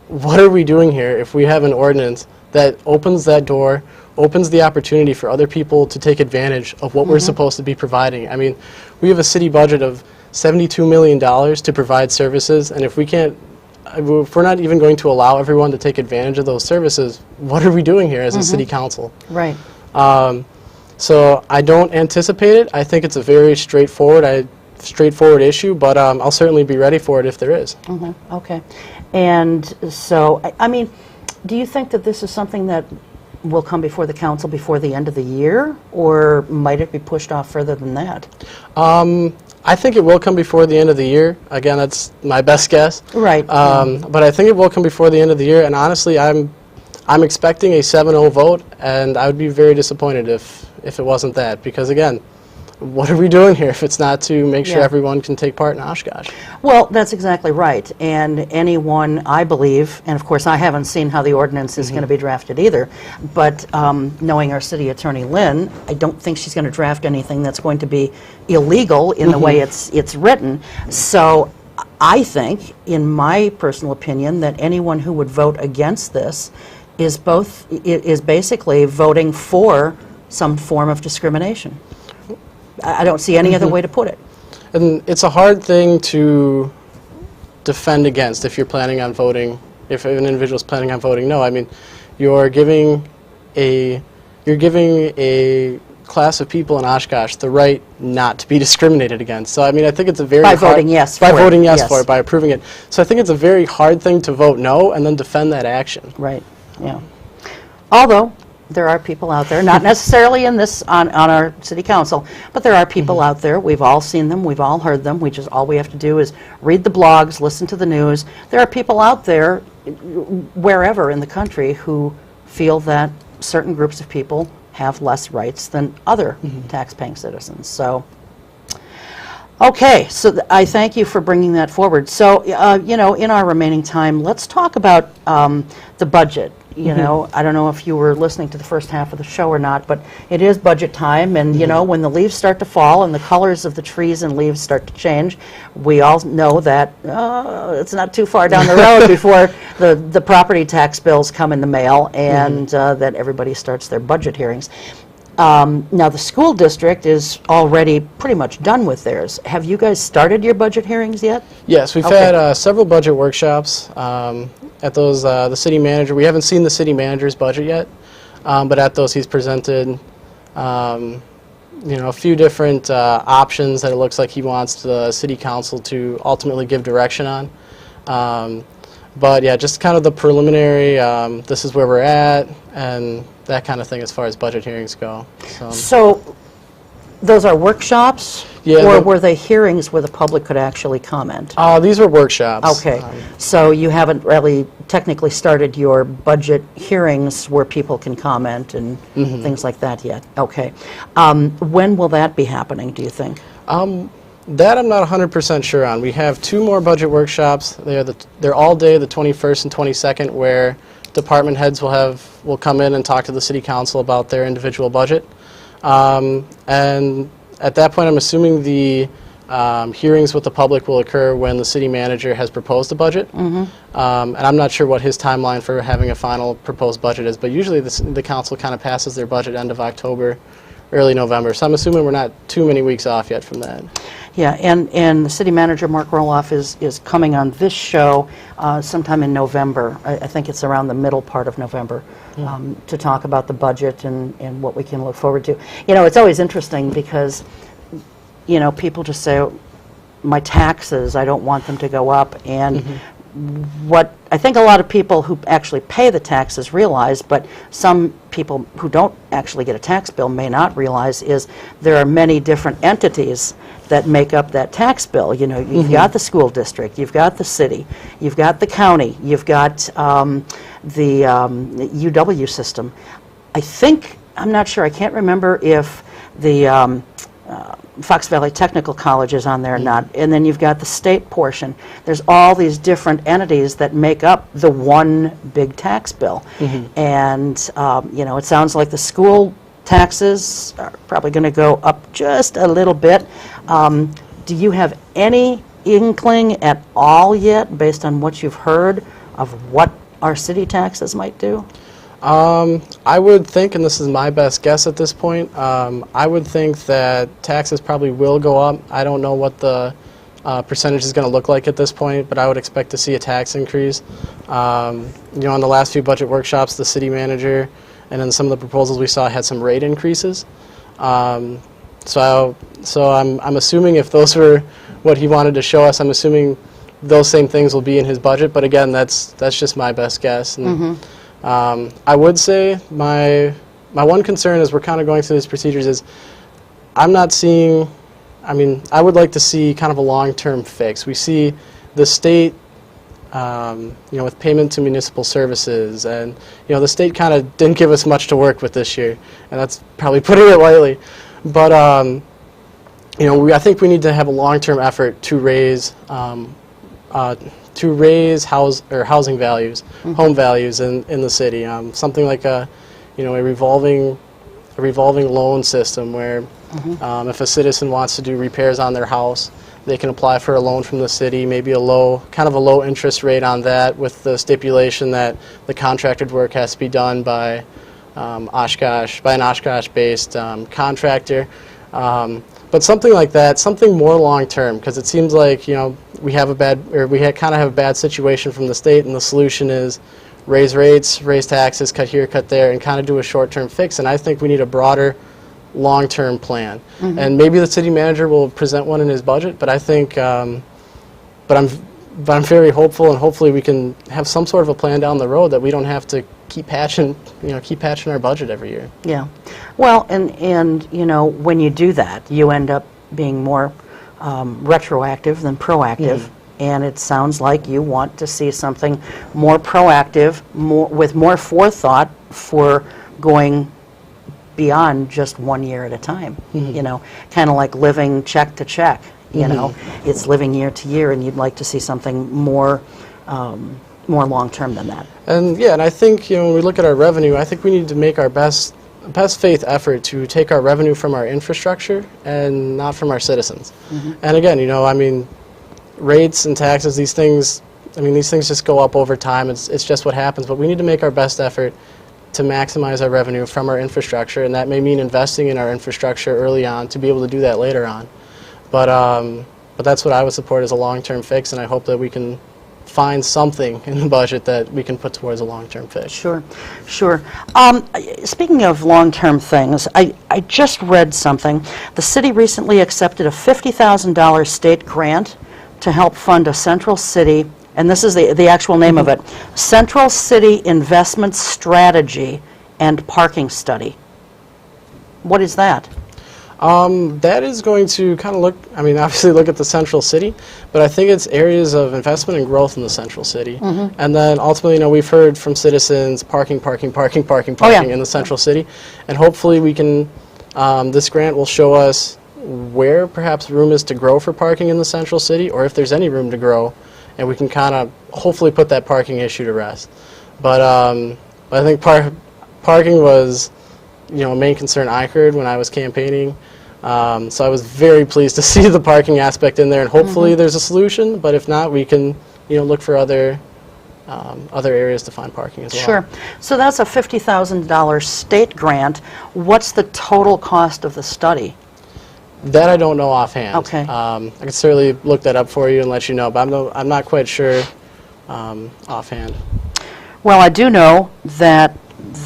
Speaker 6: what are we doing here if we have an ordinance that opens that door, opens the opportunity for other people to take advantage of what we're supposed to be providing? I mean, we have a city budget of $72 million to provide services, and if we're not even going to allow everyone to take advantage of those services, what are we doing here as a city council?
Speaker 2: Right.
Speaker 6: So I don't anticipate it. I think it's a very straightforward issue, but I'll certainly be ready for it if there is.
Speaker 2: Okay. And so, I mean, do you think that this is something that will come before the council before the end of the year, or might it be pushed off further than that?
Speaker 6: I think it will come before the end of the year. Again, that's my best guess.
Speaker 2: Right.
Speaker 6: But I think it will come before the end of the year, and honestly, I'm expecting a 7-0 vote, and I would be very disappointed if it wasn't that, because again, what are we doing here if it's not to make sure everyone can take part in Oshkosh? Well,
Speaker 2: that's exactly right. And anyone, I believe, and of course I haven't seen how the ordinance is going to be drafted either, but knowing our city attorney, Lynn, I don't think she's going to draft anything that's going to be illegal in the way it's written. So I think, in my personal opinion, that anyone who would vote against this is basically voting for some form of discrimination. I don't see any other way to put it.
Speaker 6: And it's a hard thing to defend against if you're planning on voting, if an individual is planning on voting no. I mean, you're giving a class of people in Oshkosh the right not to be discriminated against. So I mean, I think it's a very
Speaker 2: voting yes
Speaker 6: by
Speaker 2: for
Speaker 6: voting
Speaker 2: it.
Speaker 6: yes for it, by approving it. So I think it's a very hard thing to vote no and then defend that action.
Speaker 2: Right. Yeah. Although there are people out there, not necessarily in this, on our city council, but there are people out there. We've all seen them, we've all heard them. All we have to do is read the blogs, listen to the news. There are people out there, wherever in the country, who feel that certain groups of people have less rights than other tax-paying citizens. So, okay, so I thank you for bringing that forward. So, you know, in our remaining time, let's talk about the budget. You know, I don't know if you were listening to the first half of the show or not, but it is budget time, and you know, when the leaves start to fall and the colors of the trees and leaves start to change, we all know that it's not too far down the road before the property tax bills come in the mail, and that everybody starts their budget hearings. Now, the school district is already pretty much done with theirs. Have you guys started your budget hearings yet?
Speaker 6: Yes, we've had several budget workshops. At those, the city manager, we haven't seen the city manager's budget yet, but at those he's presented, you know, a few different options that it looks like he wants the city council to ultimately give direction on. But yeah, just kind of the preliminary, this is where we're at, and that kind of thing as far as budget hearings go.
Speaker 2: So those are workshops, or were they hearings where the public could actually comment?
Speaker 6: These were workshops.
Speaker 2: Okay, so you haven't really technically started your budget hearings where people can comment and things like that yet. Okay. When will that be happening, do you think?
Speaker 6: That I'm not 100% sure on. We have 2 more budget workshops. They're all day, the 21st and 22nd, where department heads will come in and talk to the city council about their individual budget. And at that point, I'm assuming the hearings with the public will occur when the city manager has proposed a budget. And I'm not sure what his timeline for having a final proposed budget is, but usually the council kind of passes their budget end of October, early November. So I'm assuming we're not too many weeks off yet from that.
Speaker 2: Yeah, and the city manager, Mark Roloff, is coming on this show sometime in November. I think it's around the middle part of November, to talk about the budget and what we can look forward to. You know, it's always interesting because, you know, people just say, my taxes, I don't want them to go up. And what I think a lot of people who actually pay the taxes realize, but some people who don't actually get a tax bill may not realize, is there are many different entities that make up that tax bill. You know, you've got the school district, you've got the city, you've got the county, you've got the UW system. I think, I'm not sure, I can't remember if the Fox Valley Technical College is on there or not, and then you've got the state portion. There's all these different entities that make up the one big tax bill. And, you know, it sounds like the school taxes are probably going to go up just a little bit. Do you have any inkling at all yet, based on what you've heard, of what our city taxes might do?
Speaker 6: I would think, and this is my best guess at this point, I would think that taxes probably will go up. I don't know what the percentage is going to look like at this point, but I would expect to see a tax increase. You know, in the last few budget workshops, the city manager and then some of the proposals we saw had some rate increases. So I'm assuming if those were what he wanted to show us, I'm assuming those same things will be in his budget. But again, that's just my best guess. And, I would say my one concern as we're kind of going through these procedures is I'm not seeing, I mean, I would like to see kind of a long-term fix. We see the state, you know, with payment to municipal services, and, you know, the state kind of didn't give us much to work with this year, and that's probably putting it lightly. But, you know, I think we need to have a long-term effort to raise housing values, home values in the city. Something like a revolving loan system where if a citizen wants to do repairs on their house, they can apply for a loan from the city, maybe a low interest rate on that, with the stipulation that the contracted work has to be done by an Oshkosh-based contractor. But something like that, something more long-term, because it seems like, you know, we kind of have a bad situation from the state, and the solution is raise rates, raise taxes, cut here, cut there, and kind of do a short-term fix. And I think we need a broader, long-term plan. And maybe the city manager will present one in his budget, but I think, but I'm very hopeful, and hopefully we can have some sort of a plan down the road that we don't have to keep patching our budget every year.
Speaker 2: Yeah. Well, and you know, when you do that, you end up being more retroactive than proactive. And it sounds like you want to see something more proactive, with more forethought for going beyond just 1 year at a time. You know, kind of like living check to check. You know, it's living year to year, and you'd like to see something more more long term than that. And
Speaker 6: yeah, and I think, you know, when we look at our revenue, I think we need to make our best faith effort to take our revenue from our infrastructure and not from our citizens. And again, you know, I mean, rates and taxes, these things just go up over time. It's just what happens. But we need to make our best effort to maximize our revenue from our infrastructure, and that may mean investing in our infrastructure early on to be able to do that later on. But that's what I would support as a long-term fix, and I hope that we can find something in the budget that we can put towards a long-term fix.
Speaker 2: Sure, sure. Speaking of long-term things, I just read something. The city recently accepted a $50,000 state grant to help fund a Central City, and this is the actual name of it, Central City Investment Strategy and Parking Study. What is that?
Speaker 6: That is going to kind of obviously look at the Central City, but I think it's areas of investment and growth in the Central City. And then ultimately, you know, we've heard from citizens parking in the Central City, and hopefully we can, this grant will show us where perhaps room is to grow for parking in the Central City, or if there's any room to grow, and we can kind of hopefully put that parking issue to rest. But I think parking was, you know, a main concern I heard when I was campaigning. So I was very pleased to see the parking aspect in there, and hopefully there's a solution. But if not, we can, you know, look for other areas to find parking as well.
Speaker 2: Sure. So that's a $50,000 state grant. What's the total cost of the study?
Speaker 6: That I don't know offhand.
Speaker 2: Okay.
Speaker 6: I could certainly look that up for you and let you know, but I'm not quite sure offhand.
Speaker 2: Well, I do know that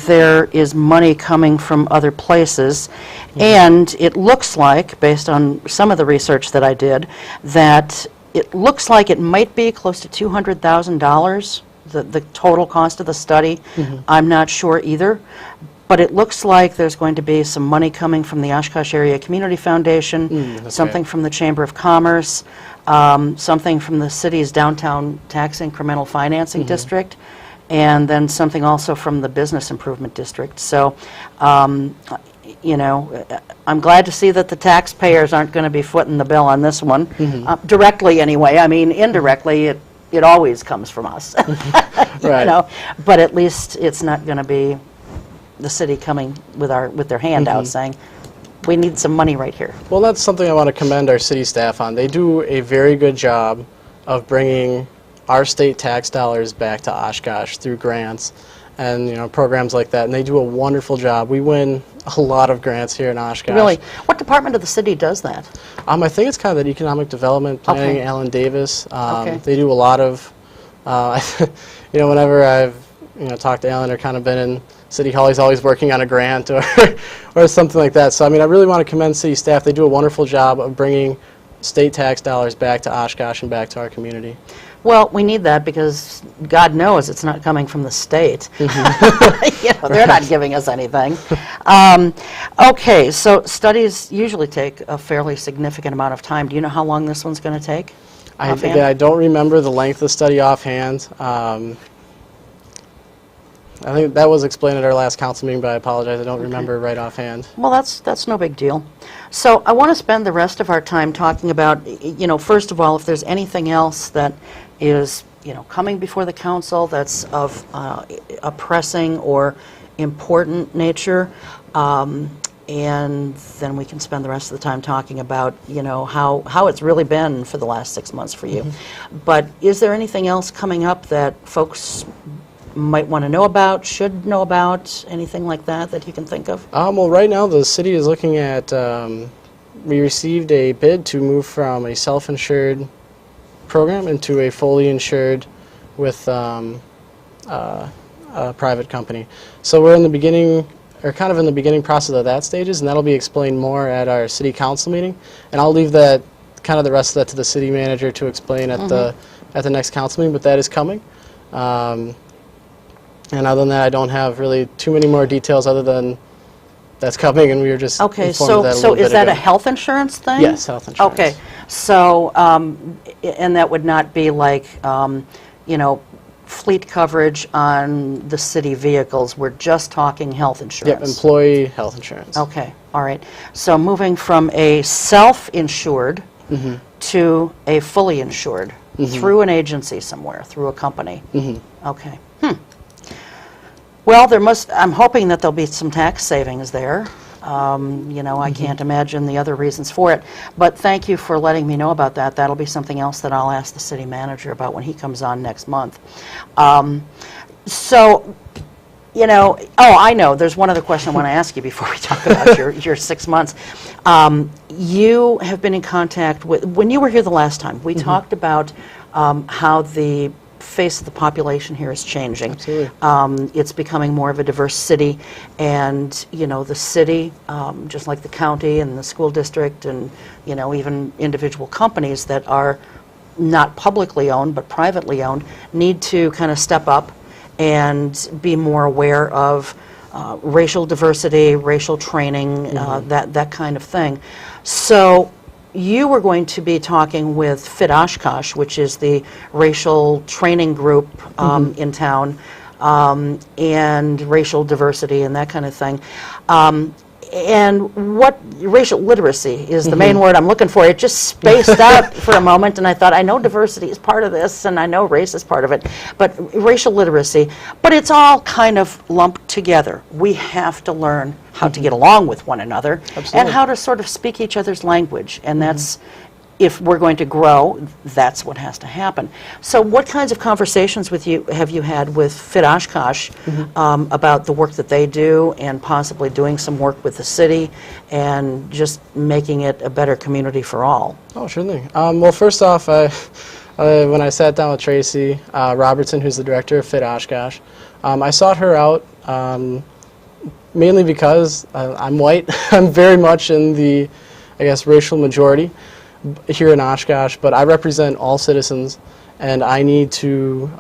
Speaker 2: there is money coming from other places, and it looks like, based on some of the research that I did, that it looks like it might be close to $200,000, the total cost of the study. I'm not sure either, but it looks like there's going to be some money coming from the Oshkosh Area Community Foundation, something from the Chamber of Commerce, something from the city's downtown tax incremental financing district, and then something also from the Business Improvement District. So, you know, I'm glad to see that the taxpayers aren't going to be footing the bill on this one, directly anyway. I mean, indirectly, it always comes from us, you know, but at least it's not going to be the city coming with their hand out saying, we need some money right here.
Speaker 6: Well, that's something I want to commend our city staff on. They do a very good job of bringing our state tax dollars back to Oshkosh through grants and, you know, programs like that, and they do a wonderful job. We win a lot of grants here in Oshkosh.
Speaker 2: Really? What department of the city does that?
Speaker 6: I think it's kind of that economic development planning, Alan Davis. They do a lot of, you know, whenever I've, you know, talked to Alan or kind of been in City Hall, he's always working on a grant or something like that. So, I mean, I really want to commend city staff. They do a wonderful job of bringing state tax dollars back to Oshkosh and back to our community.
Speaker 2: Well, we need that because God knows it's not coming from the state. You know, they're not giving us anything. Okay, so studies usually take a fairly significant amount of time. Do you know how long this one's going to take?
Speaker 6: I don't remember the length of the study offhand. I think that was explained at our last council meeting, but I apologize, I don't remember right offhand.
Speaker 2: Well, that's no big deal. So I want to spend the rest of our time talking about, you know, first of all, if there's anything else that is, you know, coming before the council that's of a pressing or important nature, and then we can spend the rest of the time talking about, you know, how it's really been for the last 6 months for you. But is there anything else coming up that folks might want to know about, should know about, anything like that that you can think of?
Speaker 6: Well, right now the city is looking at, we received a bid to move from a self-insured program into a fully insured with a private company. So we're in the beginning, or kind of in the beginning process of that stages, and that'll be explained more at our city council meeting. And I'll leave that, kind of the rest of that to the city manager to explain at the next council meeting, but that is coming. And other than that, I don't have really too many more details other than that's coming, and we were just
Speaker 2: Okay,
Speaker 6: informed of that a
Speaker 2: so
Speaker 6: little bit
Speaker 2: is that
Speaker 6: ago.
Speaker 2: a health insurance thing?
Speaker 6: Yes, health insurance.
Speaker 2: Okay, so, and that would not be like, you know, fleet coverage on the city vehicles. We're just talking health insurance.
Speaker 6: Yep, employee health insurance.
Speaker 2: Okay, all right. So moving from a self-insured to a fully insured through an agency somewhere, through a company. Okay. Well, I'm hoping that there'll be some tax savings there. You know, I can't imagine the other reasons for it. But thank you for letting me know about that. That'll be something else that I'll ask the city manager about when he comes on next month. So, you know, oh, I know. There's one other question I want to ask you before we talk about your 6 months. You have been in contact with, when you were here the last time, we talked about how the face of the population here is changing.
Speaker 6: Absolutely.
Speaker 2: It's becoming more of a diverse city, and you know, the city, just like the county and the school district, and you know, even individual companies that are not publicly owned but privately owned, need to kind of step up and be more aware of racial diversity, racial training, that kind of thing. So you were going to be talking with Fit Oshkosh, which is the racial training group in town, and racial diversity and that kind of thing. And what racial literacy is the main word I'm looking for. It just spaced out for a moment, and I thought, I know diversity is part of this, and I know race is part of it, but racial literacy. But it's all kind of lumped together. We have to learn how to get along with one another and how to sort of speak each other's language, and that's, if we're going to grow, that's what has to happen. So what kinds of conversations have you had with Fit Oshkosh about the work that they do, and possibly doing some work with the city and just making it a better community for all?
Speaker 6: Oh, sure thing. Well, first off, when I sat down with Tracy Robertson, who's the director of Fit Oshkosh, I sought her out mainly because I'm white. I'm very much in the, I guess, racial majority here in Oshkosh, but I represent all citizens, and I need to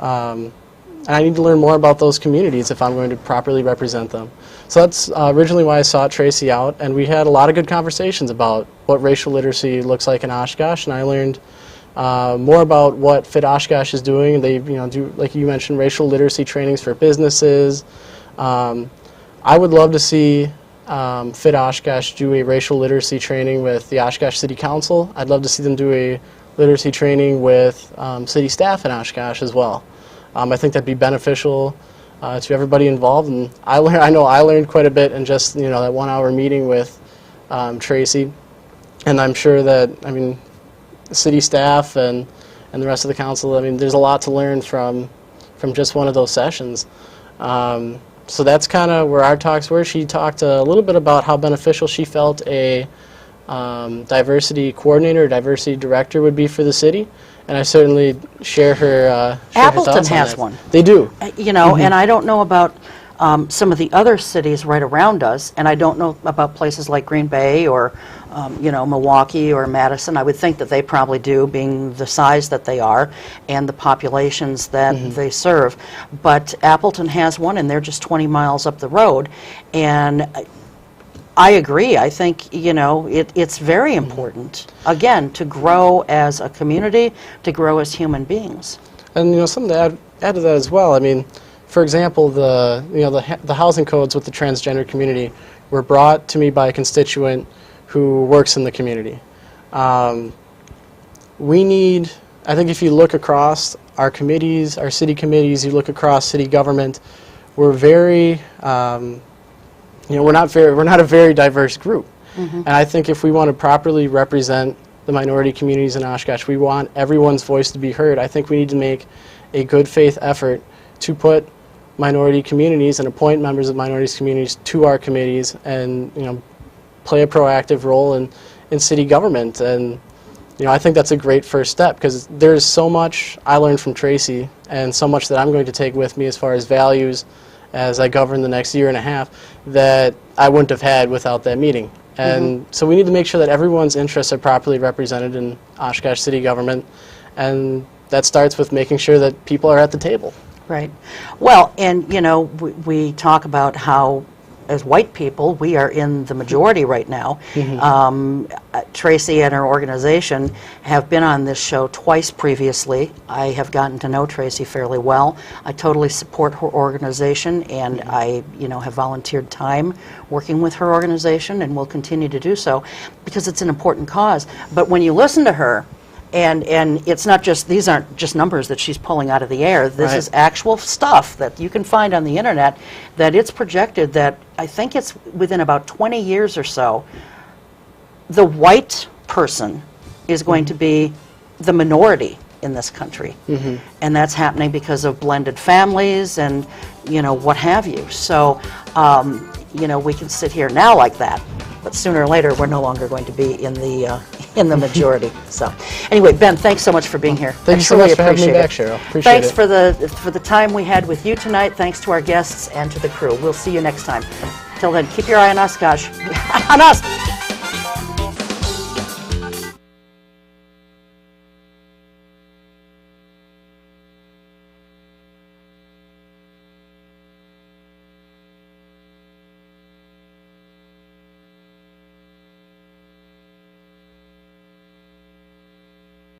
Speaker 6: learn more about those communities if I'm going to properly represent them. So that's originally why I sought Tracy out, and we had a lot of good conversations about what racial literacy looks like in Oshkosh, and I learned more about what Fit Oshkosh is doing. They, do, like you mentioned, racial literacy trainings for businesses. I would love to see Fit Oshkosh do a racial literacy training with the Oshkosh City Council. I'd love to see them do a literacy training with city staff in Oshkosh as well. I think that'd be beneficial to everybody involved, and I know I learned quite a bit in just that 1 hour meeting with Tracy, and I'm sure that city staff and the rest of the council, there's a lot to learn from just one of those sessions. So that's kind of where our talks were. She talked a little bit about how beneficial she felt a diversity coordinator, diversity director would be for the city, and I certainly share her
Speaker 2: Appleton has one.
Speaker 6: They do.
Speaker 2: And I don't know about some of the other cities right around us, and I don't know about places like Green Bay or Milwaukee or Madison. I would think that they probably do, being the size that they are and the populations that they serve. But Appleton has one, and they're just 20 miles up the road. And I agree. I think, it's very important, again, to grow as a community, to grow as human beings.
Speaker 6: And, something to add to that as well. For example, the housing codes with the transgender community were brought to me by a constituent who works in the community. We need, I think if you look across our committees, our city committees, you look across city government, we're very, we're not a very diverse group. And I think if we want to properly represent the minority communities in Oshkosh, we want everyone's voice to be heard. I think we need to make a good faith effort to put minority communities and appoint members of minority communities to our committees, and play a proactive role in city government. And I think that's a great first step, because there's so much I learned from Tracy, and so much that I'm going to take with me as far as values as I govern the next year and a half that I wouldn't have had without that meeting. And so we need to make sure that everyone's interests are properly represented in Oshkosh city government, and that starts with making sure that people are at the table.
Speaker 2: Right. Well, and you know, we talk about how, as white people, we are in the majority right now. Tracy and her organization have been on this show twice previously. I have gotten to know Tracy fairly well. I totally support her organization, and I, you know, have volunteered time working with her organization, and will continue to do so because it's an important cause. But when you listen to her, and it's not just, these aren't just numbers that she's pulling out of the air. This is actual stuff that you can find on the internet, that it's projected that, I think it's within about 20 years or so, the white person is going to be the minority in this country. And that's happening because of blended families and, you know, what have you. So, you know, we can sit here now like that, but sooner or later we're no longer going to be in the majority. So, anyway, Ben, thanks so much for being here.
Speaker 6: Thank you so much for having me back, Cheryl. Appreciate
Speaker 2: Thanks
Speaker 6: it.
Speaker 2: for the time we had with you tonight. Thanks to our guests and to the crew. We'll see you next time. Till then, keep your eye on Oshkosh. On us.